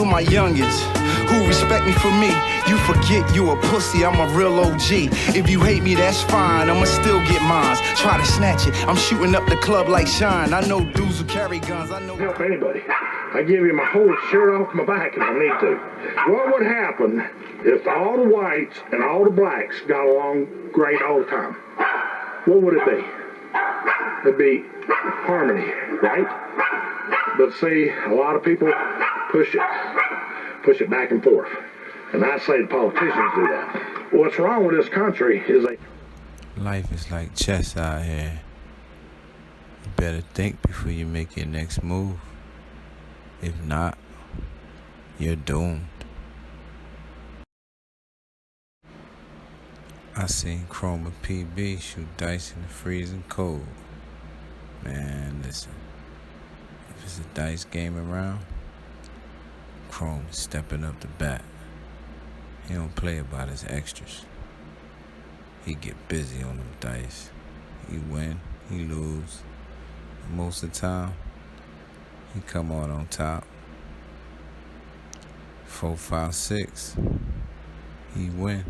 for my youngins who respect me for me. You forget you a pussy, I'm a real OG. If you hate me, that's fine, I'ma still get mines. Try to snatch it, I'm shooting up the club like Shine. I know dudes who carry guns, I know. Help anybody. I give you my whole shirt off my back if I need to. What would happen if all the whites and all the blacks got along great all the time? What would it be? It'd be harmony, right? But see, a lot of people push it back and forth. And I say the politicians do that. What's wrong with this country is Life is like chess out here. You better think before you make your next move. If not, you're doomed. I seen Chroma PB shoot dice in the freezing cold. Man, listen. If it's a dice game around, Chrome is stepping up to bat. He don't play about his extras. He get busy on them dice. He win, he lose. And most of the time, he come out on top. 4, 5, 6. He win.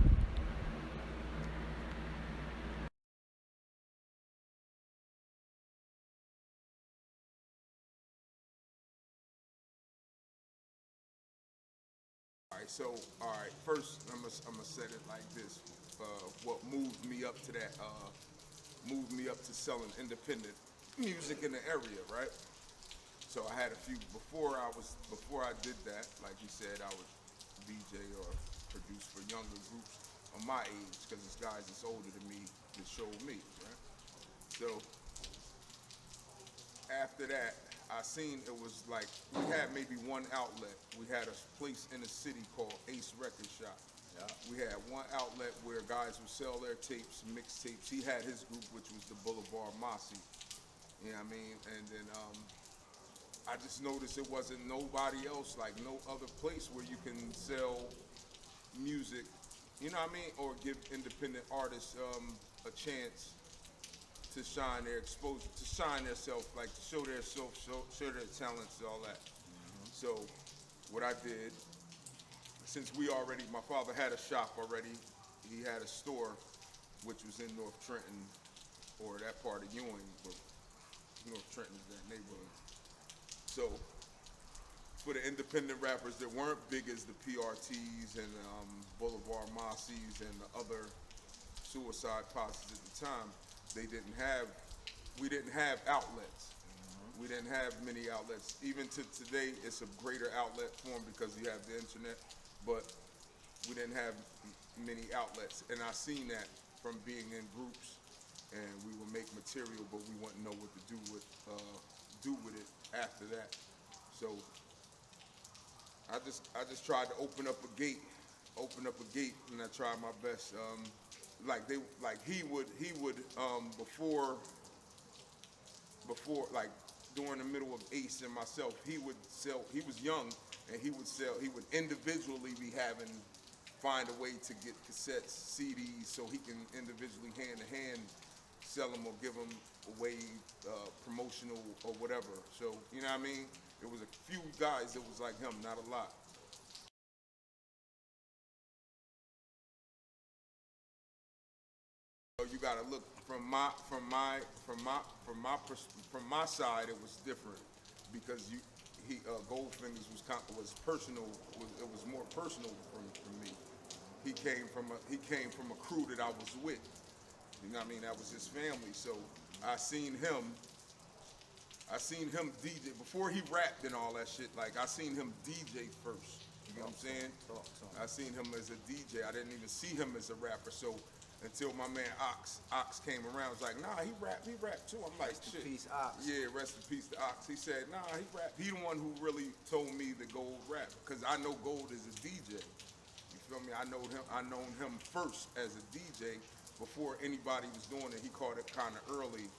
First, I'm gonna set it like this. What moved me up to that, moved me up to selling independent music in the area, right? So I had a few, before I did that, like you said, I would DJ or produce for younger groups of my age, because it's guys that's older than me that showed me, right? So after that, I seen it was like, we had maybe one outlet. We had a place in the city called Ace Record Shop. Yeah. We had one outlet where guys would sell their tapes, mixtapes. He had his group, which was the Boulevard Mossy. You know what I mean? And then I just noticed it wasn't nobody else, like no other place where you can sell music, you know what I mean? Or give independent artists a chance to shine their exposure, to shine themselves, like to show their self, show their talents and all that. So what I did, since my father had a shop already, he had a store which was in North Trenton, or that part of Ewing, but North Trenton is that neighborhood. So for the independent rappers that weren't big as the PRTs and Boulevard Mossies and the other suicide posses at the time, we didn't have outlets. We didn't have many outlets. Even to today, it's a greater outlet for them because you have the internet, but we didn't have many outlets. And I seen that from being in groups, and we would make material, but we wouldn't know what to do with it after that. So I just tried to open up a gate, and I tried my best. He would before like during the middle of Ace and myself, he would sell. He was young, and he would individually find a way to get cassettes, CDs, so he can individually hand to hand sell them or give them away, promotional or whatever. So you know what I mean? There was a few guys that was like him, not a lot. You gotta look from my side. It was different because Goldfingers was personal. It was more personal from me. He came from a crew that I was with. You know what I mean? That was his family. So I seen him DJ before he rapped and all that shit. Like I seen him DJ first. You know what I'm saying? I seen him as a DJ. I didn't even see him as a rapper. So until my man Ox came around, I was like, nah, he rap too. I'm like, rest shit. in peace, Ox. Yeah, rest in peace to Ox. He said, nah, he rap. He the one who really told me that Gold rap, because I know Gold is a DJ. You feel me? I known him first as a DJ before anybody was doing it. He caught it kind of early.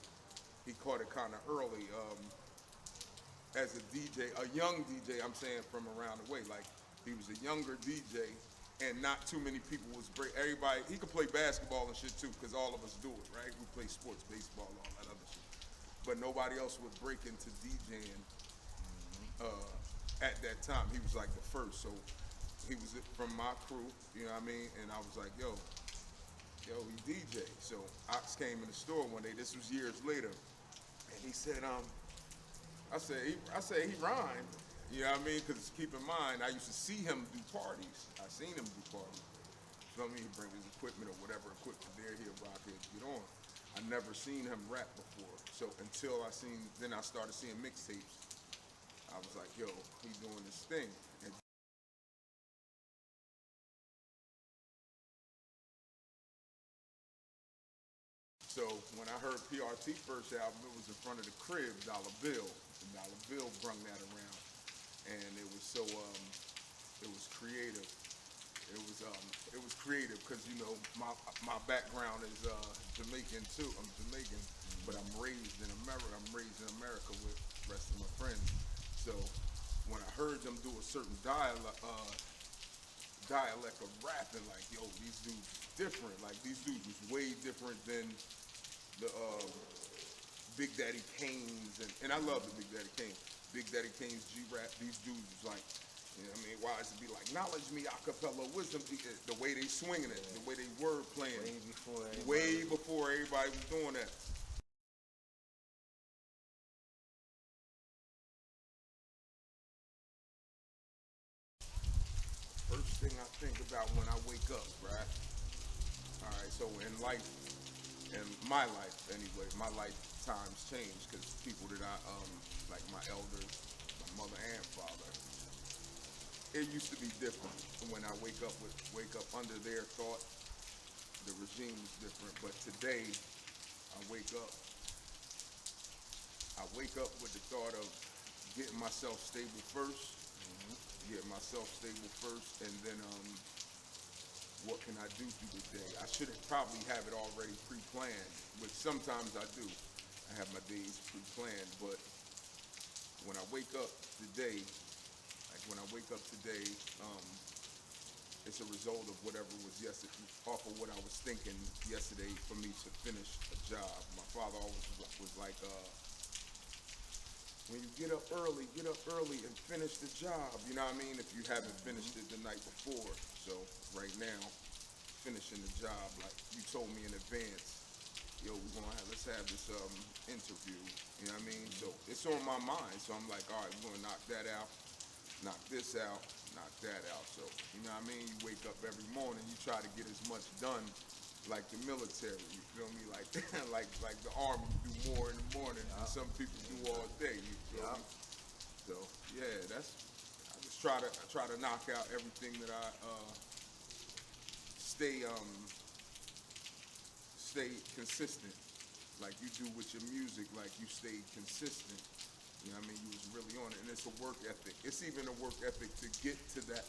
As a DJ, a young DJ, I'm saying from around the way. Like, he was a younger DJ, and not too many people was everybody, he could play basketball and shit too, because all of us do it, right? We play sports, baseball, all that other shit. But nobody else would break into DJing at that time, he was like the first. So he was from my crew, you know what I mean? And I was like, yo, he DJ. So Ox came in the store one day. This was years later, and he said, I said he rhymed. You know what I mean? Because keep in mind, I used to see him do parties. I seen him do parties. You know what I mean? He'd bring his equipment or whatever equipment there, he'll rock it, get on. I never seen him rap before. So until then I started seeing mixtapes. I was like, yo, he's doing this thing. And so when I heard PRT first album, it was in front of the crib, Dollar Bill. And Dollar Bill brung that around. And it was so, it was creative. It was creative because, you know, my background is Jamaican too. I'm Jamaican, but I'm raised in America. I'm raised in America with the rest of my friends. So when I heard them do a certain dialect of rapping, like, yo, these dudes different. Like, these dudes was way different than the Big Daddy Kane's, and I love the Big Daddy Kane. Big Daddy Kane's G-Rap, these dudes was like, you know what I mean, why is it be like, knowledge me, acapella, wisdom, the way they swinging it, the way they word playing. Way before everybody was doing that. First thing I think about when I wake up, right? All right, so in life, in my life anyway, my lifetime's changed because people that I, like my elders, my mother and father, it used to be different. When I wake up under their thought, the regime is different. But today, I wake up with the thought of getting myself stable first, and then what can I do through the day? I should probably have it already pre-planned, which sometimes I do. I have my days pre-planned, but when I wake up today, it's a result of whatever was yesterday, off of what I was thinking yesterday for me to finish a job. My father always was like, when you get up early and finish the job. You know what I mean? If you haven't finished it the night before. So right now, finishing the job, like you told me in advance, yo, let's have this interview. You know what I mean? So it's on my mind. So I'm like, all right, we're gonna knock that out. Knock this out, knock that out. So, you know what I mean? You wake up every morning, you try to get as much done like the military, you feel me? Like like the army, you do more in the morning than some people do all day, you feel me? So, yeah, I just try to knock out everything that I stay consistent. Like you do with your music, like you stay consistent. You know what I mean? You was really on it, and it's a work ethic. It's even a work ethic to get to that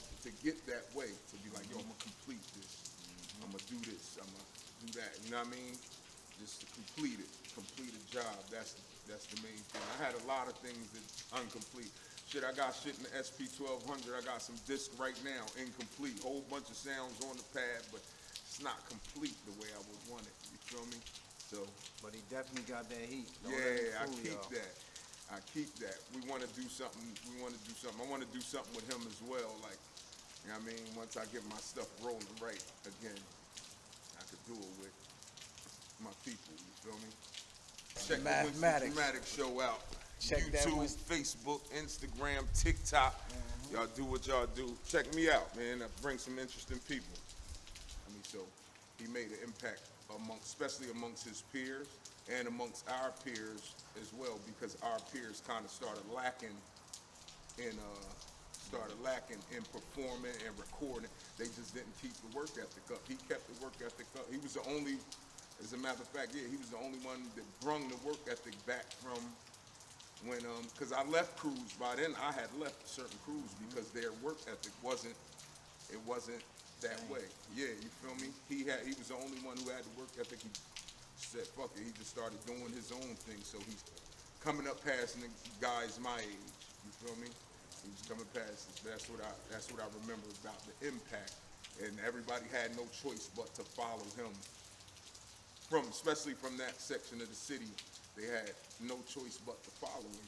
way, to be like, yo, I'm gonna complete this. I'm gonna do this. I'm gonna do that. You know what I mean? Just to complete a job. That's the main thing. I had a lot of things that's incomplete. Shit, I got shit in the SP 1200. I got some disc right now, incomplete. Whole bunch of sounds on the pad, but it's not complete the way I would want it. You feel me? So. But he definitely got that heat. Yeah, I keep that. I keep that. We want to do something. I want to do something with him as well. Like, you know what I mean? Once I get my stuff rolling right again, I could do it with my people. You feel me? Check the Mathematics show out. Check YouTube, Facebook, Instagram, TikTok. Y'all do what y'all do. Check me out, man. I bring some interesting people. I mean, so he made an impact especially amongst his peers and amongst our peers as well, because our peers kind of started lacking in performing and recording. They just didn't keep the work ethic up. He kept the work ethic up. He was the only, as a matter of fact, yeah, he was the only one that brung the work ethic back from when, because I left crews. By then I had left certain crews because their work ethic wasn't that way. Yeah, you feel me? He was the only one who had the work ethic. He said, fuck it, he just started doing his own thing. So he's coming up past the guys my age. You feel me? He's coming past us. That's what I remember about the impact. And everybody had no choice but to follow him. Especially from that section of the city, they had no choice but to follow him.